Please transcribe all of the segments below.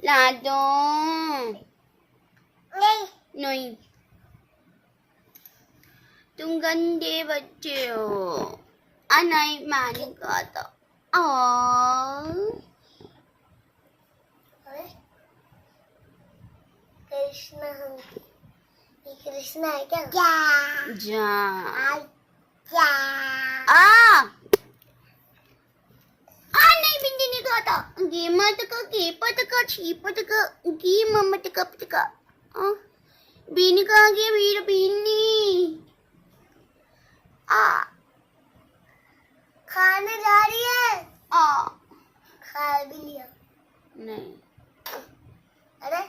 ला दो। नहीं नहीं, तुम गंदे बच्चे हो। नहीं, मैं नहीं खाता। कृष्णा हम ये कृष्णा है क्या? जा क्या? नहीं, बिंदी नहीं खाता। गे मत का, के पत का, छी पत का, गे मत का पत का। बीन का गया वीर बीनी। खाने जा रही है। खा भी लिया। नहीं, अरे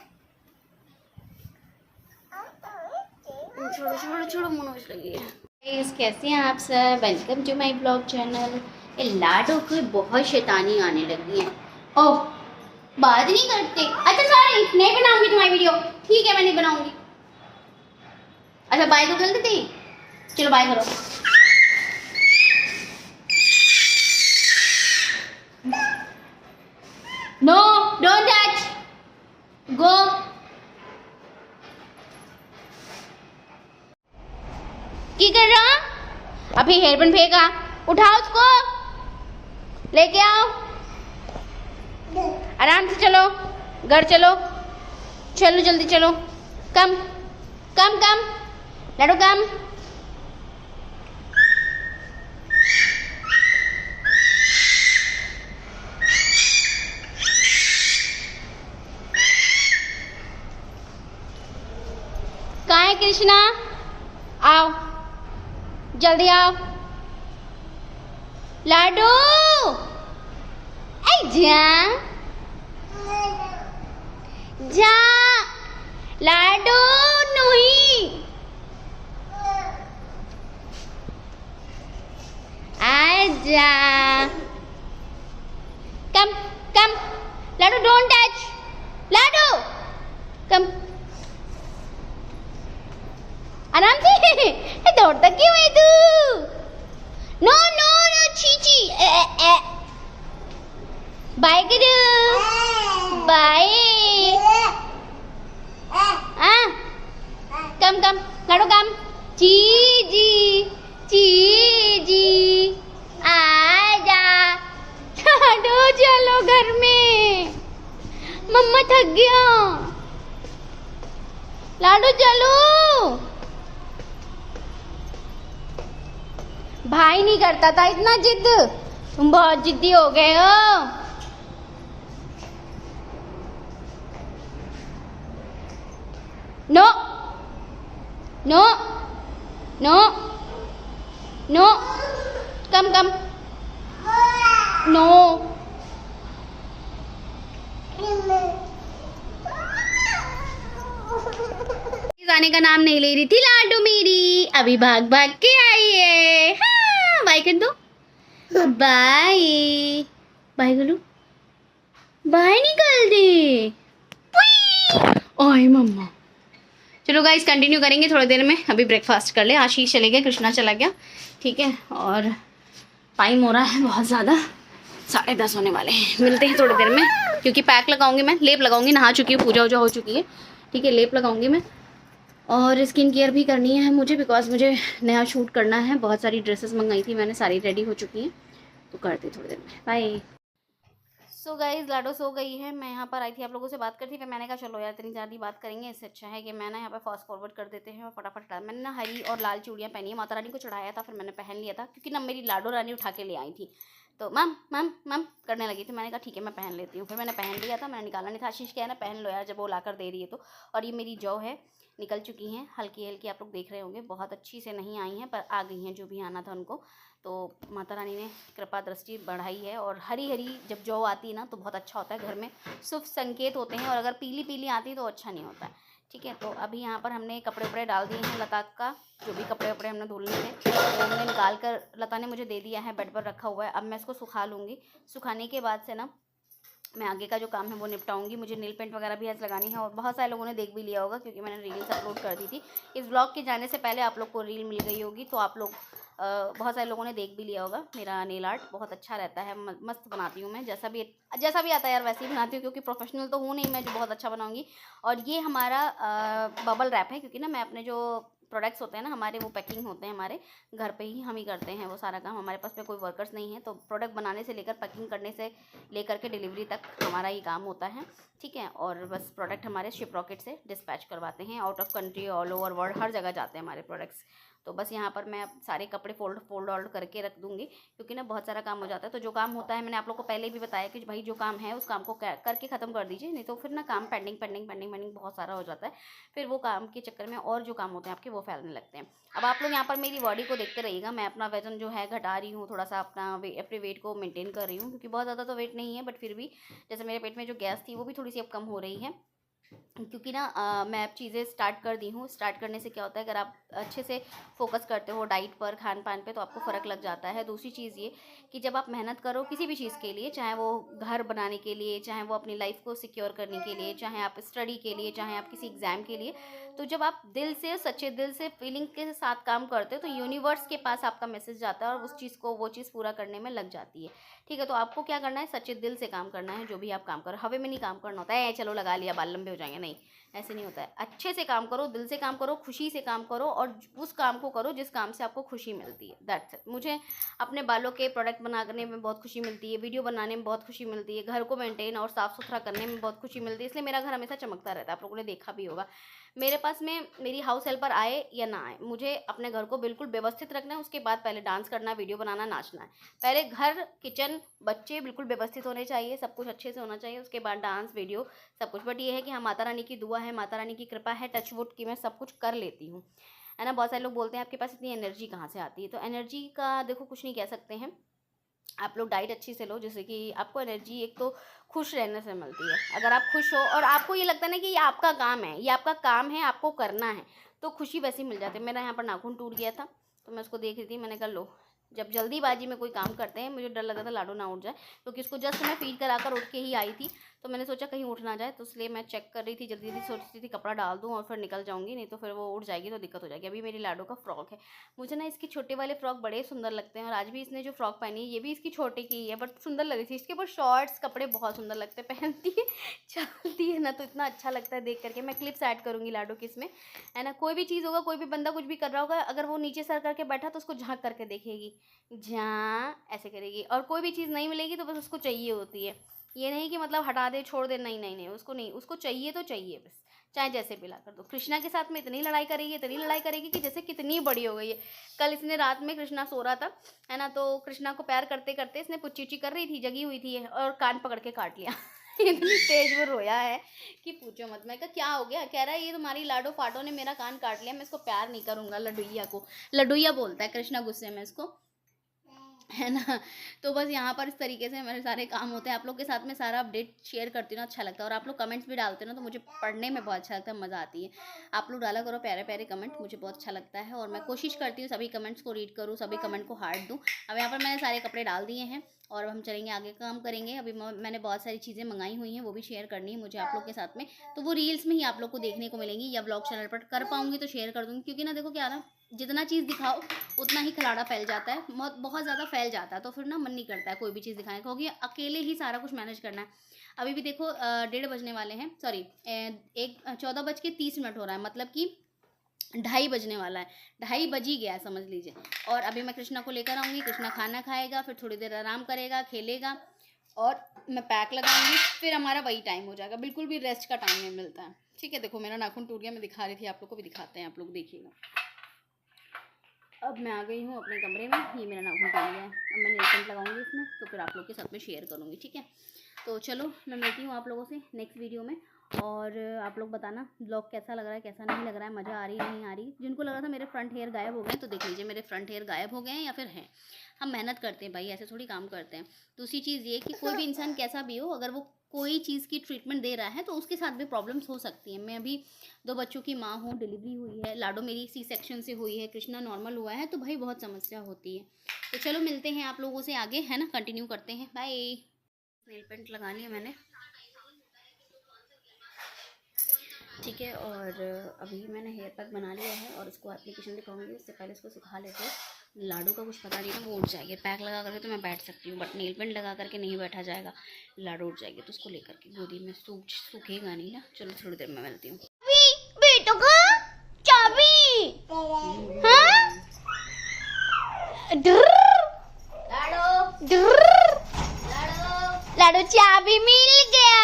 छोड़ो छोड़ो छोड़ो, मनोज लगी है। गाइस, कैसे हैं आप सब? Welcome to my blog channel. ये लाडो की बहुत शैतानी आने लगी है। ओह, बात नहीं करते। अच्छा सॉरी, नहीं बनाऊंगी तुम्हारी वीडियो। ठीक है, मैं नहीं बनाऊंगी। अच्छा बाय तो कर देती। चलो बाय करो। नो, डोंट टच, गो। की कर रहा? अभी हेयरबैंड फेंका, उठाओ उसको, लेके आओ। आराम से चलो, घर चलो, चलो जल्दी चलो। कम कम कम, लड़ो कम। कहाँ है कृष्णा? आओ, जल्दी आओ। लाडू, ऐ जा जा। लाडू नहीं, आजा। कम कम, लाडू डोंट टच। लाडू कम, आराम से। दौड़ता क्यों है तू? नो नो नो, छी बाय करो, बाय। कम कम, लाडू कम। जी आजा। लाडू चलो घर में, मम्मा थक गया। लाडू चलो। भाई नहीं करता था इतना जिद, तुम बहुत जिद्दी हो गए हो। नो नो नो नो, कम कम, नो। जाने का नाम नहीं ले रही थी लाडू मेरी, अभी भाग भाग के आई है। हाँ, बाय कर दो, बाय बाय करो, बाय निकल दे। ओए मम्मा। चलो गाइस, कंटिन्यू करेंगे थोड़ी देर में। अभी ब्रेकफास्ट कर ले। आशीष चले गए, कृष्णा चला गया, ठीक है। और टाइम हो रहा है बहुत ज़्यादा, 10:30 होने वाले हैं। मिलते हैं थोड़ी देर में, क्योंकि पैक लगाऊंगी मैं, लेप लगाऊंगी। नहा चुकी हूँ, पूजा वूजा हो चुकी है, ठीक है। लेप लगाऊंगी मैं, और स्किन केयर भी करनी है मुझे, बिकॉज मुझे नया शूट करना है। बहुत सारी ड्रेसेस मंगाई थी मैंने, सारी रेडी हो चुकी हैं, तो करते थोड़ी देर में। बाय। सो गाइज, लाडो सो गई है। मैं यहाँ पर आई थी आप लोगों से बात करती, फिर मैंने कहा चलो यार इतनी ज़्यादा बात करेंगे, इससे अच्छा है कि मैं ना यहाँ पर फास्ट फॉरवर्ड कर देते हैं और फटाफट डाल। मैंने ना हरी और लाल चूड़ियाँ पहनी है, माता रानी को चढ़ाया था, फिर मैंने पहन लिया था, क्योंकि ना मेरी लाडो रानी उठा के ले आई थी, तो मम मम मम करने लगी थी। मैंने कहा ठीक है मैं पहन लेती हूँ, फिर मैंने पहन लिया था। मैंने निकाला नहीं था। आशीष क्या है ना, पहन लो यार जब वो लाकर दे रही है तो। और ये मेरी जौ है, निकल चुकी हैं हल्की हल्की, आप लोग देख रहे होंगे। बहुत अच्छी से नहीं आई हैं, पर आ गई हैं जो भी आना था उनको। तो माता रानी ने कृपा दृष्टि बढ़ाई है। और हरी हरी जब जौ आती है ना, तो बहुत अच्छा होता है, घर में शुभ संकेत होते हैं। और अगर पीली पीली आती है तो अच्छा नहीं होता है, ठीक है। तो अभी यहाँ पर हमने कपड़े वपड़े डाल दिए हैं लता का, जो भी कपड़े वपड़े हमने धुलने थे तो हमने निकाल कर लता ने मुझे दे दिया है, बेड पर रखा हुआ है। अब मैं इसको सुखा लूँगी। सुखाने के बाद से ना मैं आगे का जो काम है वो निपटाऊंगी। मुझे नेल पेंट वगैरह भी आज लगानी है और बहुत सारे लोगों ने देख भी लिया होगा क्योंकि मैंने रील्स अपलोड कर दी थी। इस ब्लॉग के जाने से पहले आप लोग को रील मिल गई होगी, तो आप लोग बहुत सारे लोगों ने देख भी लिया होगा। मेरा नेल आर्ट बहुत अच्छा रहता है, मस्त बनाती हूँ मैं, जैसा भी आता है यार वैसे ही बनाती हूँ, क्योंकि प्रोफेशनल तो हूँ नहीं मैं जो बहुत अच्छा बनाऊँगी। और ये हमारा बबल रैप है, क्योंकि ना मैं अपने जो प्रोडक्ट्स होते हैं ना हमारे, वो पैकिंग होते हैं हमारे घर पे ही, हम ही करते हैं वो सारा काम। हमारे पास में कोई वर्कर्स नहीं है, तो प्रोडक्ट बनाने से लेकर पैकिंग करने से लेकर के डिलीवरी तक हमारा ही काम होता है, ठीक है। और बस प्रोडक्ट हमारे शिप रॉकेट से डिस्पैच करवाते हैं, out of country, all over world, हर जगह जाते हैं हमारे प्रोडक्ट्स। तो बस यहाँ पर मैं सारे कपड़े फोल्ड करके रख दूँगी, क्योंकि ना बहुत सारा काम हो जाता है। तो जो काम होता है, मैंने आप लोग को पहले भी बताया कि भाई जो काम है उस काम को करके ख़त्म कर दीजिए, नहीं तो फिर ना काम पेंडिंग बहुत सारा हो जाता है। फिर वो काम के चक्कर में और जो काम होते हैं आपके वो फैलने लगते हैं। अब आप लोग यहाँ पर मेरी बॉडी को देखते रहिएगा। मैं अपना वजन जो है घटा रही हूँ, थोड़ा सा अपने वेट को मेंटेन कर रही हूँ, क्योंकि बहुत ज़्यादा तो वेट नहीं है, बट फिर भी जैसे मेरे पेट में जो गैस थी वो भी थोड़ी सी अब कम हो रही है, क्योंकि ना मैं अब चीज़ें स्टार्ट कर दी हूँ। स्टार्ट करने से क्या होता है, अगर आप अच्छे से फोकस करते हो डाइट पर, खान पान पे, तो आपको फ़र्क लग जाता है। दूसरी चीज़ ये कि जब आप मेहनत करो किसी भी चीज़ के लिए, चाहे वो घर बनाने के लिए, चाहे वो अपनी लाइफ को सिक्योर करने के लिए, चाहे आप स्टडी के लिए, चाहे आप किसी एग्ज़ाम के लिए, तो जब आप दिल से, सच्चे दिल से, फीलिंग के साथ काम करते हो, तो यूनिवर्स के पास आपका मैसेज जाता है और उस चीज़ को, वो चीज़ पूरा करने में लग जाती है, ठीक है। तो आपको क्या करना है, सच्चे दिल से काम करना है। जो भी आप काम करो, हवे में नहीं काम करना होता है, चलो लगा लिया बाल लंबे हो जाएंगे, नहीं, ऐसे नहीं होता है। अच्छे से काम करो, दिल से काम करो, खुशी से काम करो, और उस काम को करो जिस काम से आपको खुशी मिलती है, दैट्स इट। मुझे अपने बालों के प्रोडक्ट बनाने में बहुत खुशी मिलती है, वीडियो बनाने में बहुत खुशी मिलती है, घर को मेंटेन और साफ़ सुथरा करने में बहुत खुशी मिलती है, इसलिए मेरा घर हमेशा चमकता रहता है। आप लोगों ने देखा भी होगा, मेरे पास में मेरी हाउस हेल्पर आए या ना आए, मुझे अपने घर को बिल्कुल व्यवस्थित रखना है। उसके बाद पहले डांस करना, वीडियो बनाना, नाचना है। पहले घर, किचन, बच्चे बिल्कुल व्यवस्थित होने चाहिए, सब कुछ अच्छे से होना चाहिए, उसके बाद डांस, वीडियो, सब कुछ। बट ये है कि हाँ, माता रानी की दुआ है, माता रानी की कृपा है, टच वुड की मैं सब कुछ कर लेती हूँ, है ना। बहुत सारे लोग बोलते हैं आपके पास इतनी एनर्जी कहाँ से आती है, तो एनर्जी का देखो कुछ नहीं कह सकते हैं। आप लोग डाइट अच्छी से लो, जैसे कि आपको एनर्जी एक तो खुश रहने से मिलती है। अगर आप खुश हो और आपको ये लगता है ना कि ये आपका काम है, ये आपका काम है, आपको करना है, तो खुशी वैसी मिल जाती है। मेरा यहाँ पर नाखून टूट गया था, तो मैं उसको देख रही थी, मैंने कहा लो, जब जल्दीबाजी में कोई काम करते हैं, मुझे डर लगा था लाडो ना उठ जाए, क्योंकि उसको जस्ट मैं फीड कराकर उठ के ही आई थी, तो मैंने सोचा कहीं उठ ना जाए, तो इसलिए मैं चेक कर रही थी, जल्दी जल्दी सोच रही थी कपड़ा डाल दूँ और फिर निकल जाऊँगी, नहीं तो फिर वो उठ जाएगी तो दिक्कत हो जाएगी। अभी मेरी लाडो का फ्रॉक है, मुझे ना इसके छोटे वाले फ्रॉक बड़े सुंदर लगते हैं, और आज भी इसने जो फ्रॉक पहनी है ये भी इसकी छोटे की है, बट सुंदर लग रही थी। इसके ऊपर शॉर्ट्स कपड़े बहुत सुंदर लगते हैं, पहनती है, चलती है ना, तो इतना अच्छा लगता है देख करके। मैं क्लिप्स ऐड करूँगी लाडो की इसमें, है ना। कोई भी चीज़ होगा, कोई भी बंदा कुछ भी कर रहा होगा, अगर वो नीचे सर करके बैठा तो उसको झाँक करके देखेगी, ऐसे करेगी, और कोई भी चीज़ नहीं मिलेगी तो बस उसको चाहिए होती है। ये नहीं कि मतलब हटा दे, छोड़ दे, नहीं नहीं नहीं, उसको नहीं, उसको चाहिए तो चाहिए बस, चाहे जैसे पिला कर दो। कृष्णा के साथ में इतनी लड़ाई करेगी, इतनी लड़ाई करेगी कि जैसे कितनी बड़ी हो गई है। कल इसने रात में, कृष्णा सो रहा था, है ना, तो कृष्णा को प्यार करते करते इसने पुच्ची कर रही थी, जगी हुई थी, और कान पकड़ के काट लिया। इतनी तेज वो रोया है कि पूछो मत। मैं कहा क्या हो गया, कह रहा है ये तुम्हारी लाडो फाटो ने मेरा कान काट लिया, मैं इसको प्यार नहीं करूँगा। लडुइया को लडुइया बोलता है कृष्णा गुस्से में इसको, है ना। तो बस यहाँ पर इस तरीके से मेरे सारे काम होते हैं। आप लोग के साथ में सारा अपडेट शेयर करती हूँ ना, अच्छा लगता है, और आप लोग कमेंट्स भी डालते हो ना, तो मुझे पढ़ने में बहुत अच्छा लगता है, मज़ा आती है। आप लोग डाला करो प्यारे प्यारे कमेंट, मुझे बहुत अच्छा लगता है, और मैं कोशिश करती हूँ सभी कमेंट्स को रीड करूँ, सभी कमेंट को हार्ट दूँ। अब यहाँ पर मैंने सारे कपड़े डाल दिए हैं, और हम चलेंगे आगे काम करेंगे। अभी मैंने बहुत सारी चीज़ें मंगाई हुई हैं, वो भी शेयर करनी है मुझे आप लोग के साथ में, तो वो रील्स में ही आप लोग को देखने को मिलेंगी, या ब्लॉग चैनल पर कर पाऊँगी तो शेयर कर दूँगी, क्योंकि ना देखो क्या ना, जितना चीज़ दिखाओ उतना ही खलाड़ा फैल जाता है, बहुत ज़्यादा फैल जाता है, तो फिर ना मन नहीं करता है कोई भी चीज़ दिखाने का, क्योंकि अकेले ही सारा कुछ मैनेज करना है। अभी भी देखो 1:30 बजने वाले हैं, सॉरी 14:30 हो रहा है, मतलब कि 2:30 बजने वाला है, 2:30 बज ही गया है समझ लीजिए। और अभी मैं कृष्णा को लेकर आऊँगी, कृष्णा खाना खाएगा, फिर थोड़ी देर आराम करेगा, खेलेगा, और मैं पैक लगाऊंगी, फिर हमारा वही टाइम हो जाएगा, बिल्कुल भी रेस्ट का टाइम नहीं मिलता है, ठीक है। देखो मेरा नाखून टूट गया, मैं दिखा रही थी, आप लोग को भी दिखाते हैं, आप लोग देखिएगा। अब मैं आ गई हूँ अपने कमरे में, ये मेरा नाखून टूट गया है, अब मैं नेल पेंट लगाऊंगी इसमें, तो फिर आप लोग के साथ में शेयर करूँगी, ठीक है। तो चलो मैं मिलती हूँ आप लोगों से नेक्स्ट वीडियो में, और आप लोग बताना ब्लॉग कैसा लग रहा है, कैसा नहीं लग रहा है, मज़ा आ रही नहीं आ रही। जिनको लग रहा था मेरे फ्रंट हेयर गायब हो गए, तो देख लीजिए मेरे फ्रंट हेयर गायब हो गए हैं या फिर हैं। हम मेहनत करते हैं भाई, ऐसे थोड़ी काम करते हैं। दूसरी चीज़ ये कि कोई भी इंसान कैसा भी हो, अगर वो कोई चीज़ की ट्रीटमेंट दे रहा है तो उसके साथ भी प्रॉब्लम्स हो सकती हैं। मैं अभी 2 बच्चों की माँ हूँ, डिलीवरी हुई है, लाडो मेरी सी सेक्शन से हुई है, कृष्णा नॉर्मल हुआ है, तो भाई बहुत समस्या होती है। तो चलो मिलते हैं आप लोगों से आगे, है ना, कंटिन्यू करते हैं, बाय। नेल पेंट लगा लिया मैंने, ठीक है। और अभी मैंने हेयर पैक बना लिया है और उसको एप्लीकेशन दिखाऊंगी। उससे पहले इसको सुखा लेते हैं। लाडू का कुछ पता नहीं ना, वो उठ जाएगी। पैक लगा करके तो मैं बैठ सकती हूँ, बट नेल पेंट लगा करके नहीं बैठा जाएगा, लाडू उठ जाएगी। तो उसको लेकर के गोदी में सूखेगा नहीं ना। चलो थोड़ी देर में मिलती हूँ। बेटो का चाबी, हाँ? लाडू चाबी मिल गया।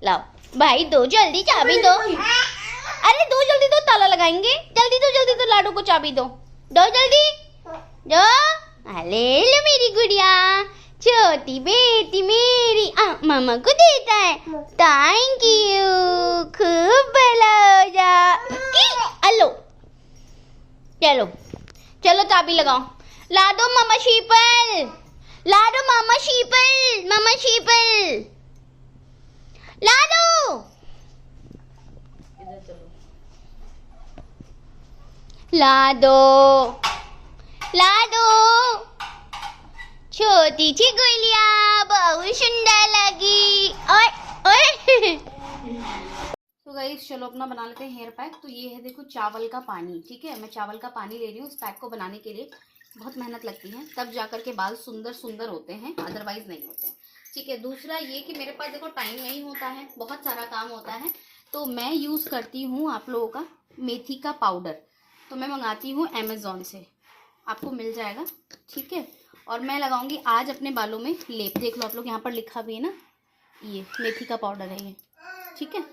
लाओ भाई, दो जल्दी चाबी दो। अरे दो जल्दी दो, ताला लगाएंगे। जल्दी दो लाडू को चाबी दो। दो जल्दी दो। अरे लो मेरी गुड़िया, छोटी बेटी मेरी। मामा को देता है। थैंक यू, खूब भला हो जा। हेलो, चलो चलो चाबी लगाओ। ला दो मामा शीपल, ला दो मामा शीपल, मामा शीपल ला दो। ला दो, ला दो। छोटी सी गुड़िया बहुत सुंदर लगी। ओए ओए। तो गाइस चलो अपना बना लेते हैं हेयर पैक। तो ये है देखो चावल का पानी, ठीक है। मैं चावल का पानी ले रही हूँ इस पैक को बनाने के लिए। बहुत मेहनत लगती है, तब जाकर के बाल सुंदर सुंदर होते हैं, अदरवाइज नहीं होते हैं, ठीक है। दूसरा ये कि मेरे पास देखो टाइम नहीं होता है, बहुत सारा काम होता है, तो मैं यूज़ करती हूँ आप लोगों का मेथी का पाउडर। तो मैं मंगाती हूँ अमेज़ॉन से, आपको मिल जाएगा, ठीक है। और मैं लगाऊंगी आज अपने बालों में लेप। देख लो आप लोग, यहाँ पर लिखा भी है ना, ये मेथी का पाउडर है ये, ठीक है।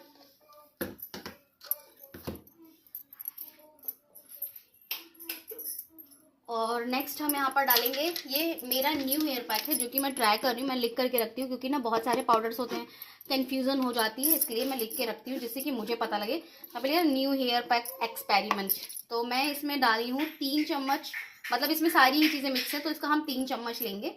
और नेक्स्ट हम यहाँ पर डालेंगे, ये मेरा न्यू हेयर पैक है जो कि मैं ट्राई कर रही हूँ। मैं लिख करके रखती हूँ क्योंकि ना बहुत सारे पाउडर्स होते हैं, कन्फ्यूज़न हो जाती है, इसके लिए मैं लिख के रखती हूँ जिससे कि मुझे पता लगे। अब ये न्यू हेयर पैक एक्सपेरिमेंट, तो मैं इसमें डाली हूँ 3 चम्मच, मतलब इसमें सारी ही चीज़ें मिक्स है, तो इसका हम 3 चम्मच लेंगे,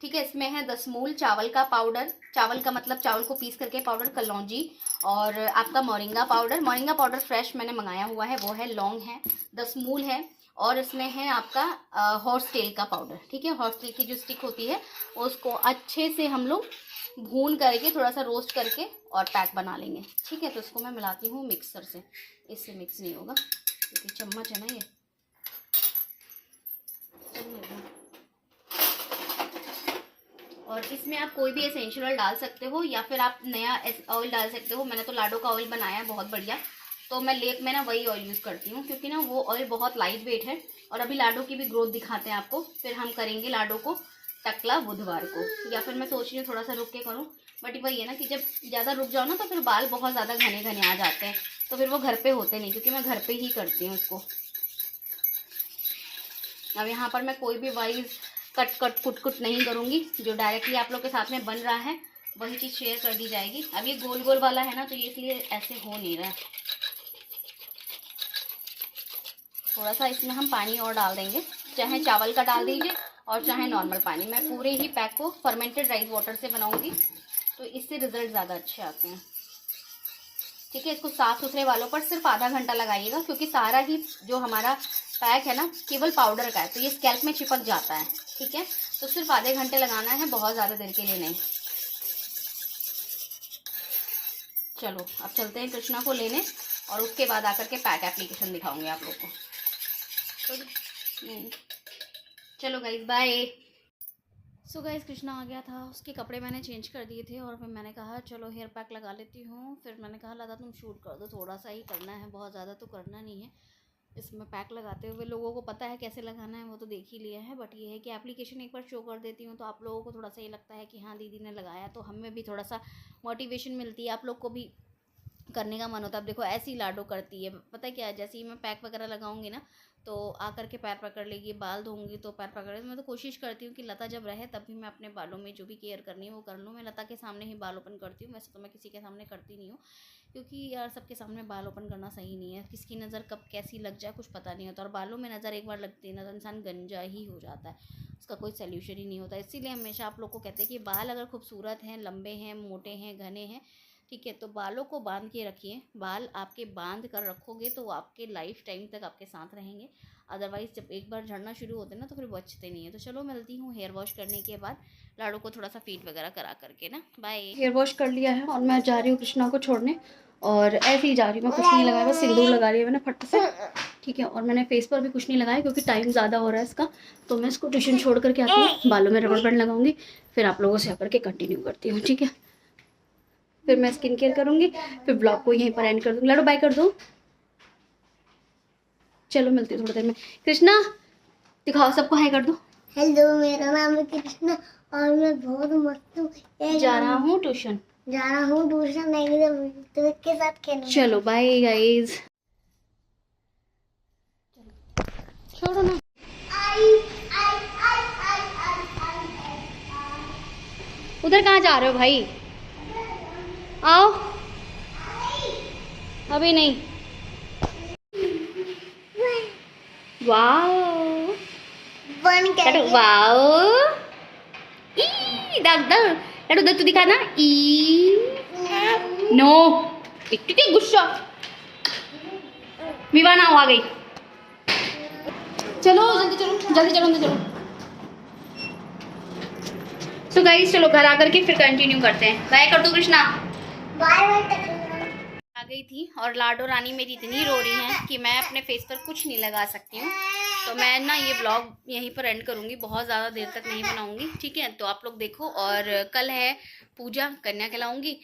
ठीक है। इसमें है 10 मूल चावल का पाउडर, चावल का मतलब चावल को पीस करके पाउडर, कलौंजी, और आपका moringa powder. Moringa powder fresh मैंने मंगाया हुआ है, वो है। लौंग है, 10 मूल है, और इसमें है आपका हॉर्स टेल का पाउडर, ठीक है। हॉर्स टेल की जो स्टिक होती है उसको अच्छे से हम लोग भून करके, थोड़ा सा रोस्ट करके और पैक बना लेंगे, ठीक है। तो इसको मैं मिलाती हूँ मिक्सर से, इससे मिक्स नहीं होगा क्योंकि चम्मच है ना ये। और इसमें आप कोई भी एसेंशियल ऑयल डाल सकते हो या फिर आप नया ऑयल डाल सकते हो। मैंने तो लाडो का ऑयल बनाया है बहुत बढ़िया, तो मैं लेप में ना वही ऑयल यूज़ करती हूँ क्योंकि ना वो ऑयल बहुत लाइट वेट है। और अभी लाडो की भी ग्रोथ दिखाते हैं आपको, फिर हम करेंगे लाडो को टकला बुधवार को, या फिर मैं सोच रही हूँ थोड़ा सा रुक के करूँ। बट वही है ना कि जब ज़्यादा रुक जाओ ना तो फिर बाल बहुत ज़्यादा घने घने आ जाते हैं, तो फिर वो घर पे होते नहीं, क्योंकि मैं घर पे ही करती हूँ इसको। अब यहाँ पर मैं कोई भी वाइज कट कट कुट कुट नहीं करूँगी, जो डायरेक्टली आप लोग के साथ में बन रहा है वही चीज़ शेयर कर दी जाएगी। अब ये गोल गोल वाला है ना, तो ये इसलिए ऐसे हो नहीं रहा है। थोड़ा सा इसमें हम पानी और डाल देंगे, चाहे चावल का डाल दीजिए और चाहे नॉर्मल पानी। मैं पूरे ही पैक को फर्मेंटेड राइस वाटर से बनाऊंगी, तो इससे रिजल्ट ज़्यादा अच्छे आते हैं, ठीक है। इसको साफ सुथरे वालों पर सिर्फ आधा घंटा लगाइएगा, क्योंकि सारा ही जो हमारा पैक है ना केवल पाउडर का है, तो ये स्कैल्प में चिपक जाता है, ठीक है। तो सिर्फ आधे घंटे लगाना है, बहुत ज़्यादा देर के लिए नहीं। चलो अब चलते हैं कृष्णा को लेने, और उसके बाद आकर के पैक एप्लीकेशन दिखाऊंगे आप लोग को। चलो guys, bye. So guys Krishna आ गया था, उसके कपड़े मैंने चेंज कर दिए थे, और फिर मैंने कहा चलो हेयर पैक लगा लेती हूँ। फिर मैंने कहा लगा तुम शूट कर दो, थोड़ा सा ही करना है, बहुत ज़्यादा तो करना नहीं है। इसमें पैक लगाते हुए लोगों को पता है कैसे लगाना है, वो तो देख ही लिया है, बट ये है कि एप्लीकेशन एक बार शो कर देती हूँ तो आप लोगों को थोड़ा सा ये लगता है कि हाँ दीदी ने लगाया, तो हमें भी थोड़ा सा मोटिवेशन मिलती है, आप लोग को भी करने का मन होता है। अब देखो ऐसी लाडो करती है, पता है क्या, जैसे ही मैं पैक वगैरह लगाऊंगी ना तो आकर के पैर पकड़ लेगी, बाल धोंगी तो पैर पकड़ लेगी। मैं तो कोशिश करती हूँ कि लता जब रहे तब भी मैं अपने बालों में जो भी केयर करनी है वो कर लूँ। मैं लता के सामने ही बाल ओपन करती हूँ, वैसे तो मैं किसी के सामने करती नहीं हूँ, क्योंकि यार सबके सामने बाल ओपन करना सही नहीं है, किसकी नज़र कब कैसी लग जाए कुछ पता नहीं होता। और बालों में नज़र एक बार लगती है ना तो इंसान गंजा ही हो जाता है, उसका कोई सोल्यूशन ही नहीं होता। इसीलिए हमेशा आप लोग को कहते हैं कि बाल अगर खूबसूरत हैं, लंबे हैं, मोटे हैं, घने हैं, ठीक है, तो बालों को बांध के रखिए। बाल आपके बांध कर रखोगे तो वो आपके लाइफ टाइम तक आपके साथ रहेंगे, अदरवाइज़ जब एक बार झड़ना शुरू होते हैं ना तो फिर बचते नहीं है। तो चलो मिलती हूँ हेयर वॉश करने के बाद, लाडू को थोड़ा सा फीड वगैरह करा करके ना। बाय। हेयर वॉश कर लिया है और मैं जा रही हूँ कृष्णा को छोड़ने, और ऐसे ही जा रही हूँ, मैं कुछ नहीं लगाया, बस सिंदूर लगा लिया मैंने फट से, ठीक है। और मैंने फेस पर भी कुछ नहीं लगाया क्योंकि टाइम ज़्यादा हो रहा है इसका। तो मैं इसको ट्यूशन छोड़ करके आती हूँ, बालों में रबर बैंड लगाऊंगी, फिर आप लोगों से आकर के कंटिन्यू करती हूँ, ठीक है। फिर मैं स्किन केयर करूँगी, फिर ब्लॉग को यहीं पर एंड कर दूँगी। लाडू बाय कर दो। चलो मिलती हूँ थोड़ी देर में। कृष्णा दिखाओ, सबको हाय कर दो। हेलो, मेरा नाम है कृष्णा और मैं बहुत मस्त हूँ। जा रहा हूँ ट्यूशन। ट्यूशन नहीं के साथ खेलूंगा। चलो बाय गाइस। छोड़ो ना। उधर कहाँ जा रहे हो भाई? आओ। अभी नहीं। वाओ बन लाडू, वाओ। ई दग दग लाडू, दग तू दिखा ना। ई नो, इतनी गुस्सा। विवाना आ गई। चलो जल्दी चलो, जल्दी चलो, अंदर चलो। तो गाइस चलो घर आकर के फिर कंटिन्यू करते हैं। बाय कर दो कृष्णा। Bye bye. आ गई थी और लाडो रानी मेरी इतनी रो रही हैं कि मैं अपने फेस पर कुछ नहीं लगा सकती हूँ। तो मैं ना ये व्लॉग यहीं पर एंड करूँगी, बहुत ज़्यादा देर तक नहीं बनाऊँगी, ठीक है। तो आप लोग देखो, और कल है पूजा, कन्या कहलाऊँगी,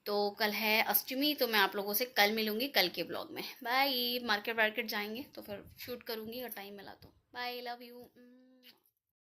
तो कल है अष्टमी। तो मैं आप लोगों से कल मिलूँगी कल के व्लॉग में। बाय। मार्केट वार्केट जाएंगे तो फिर शूट करूँगी अगर टाइम मिला तो। Bye, love you.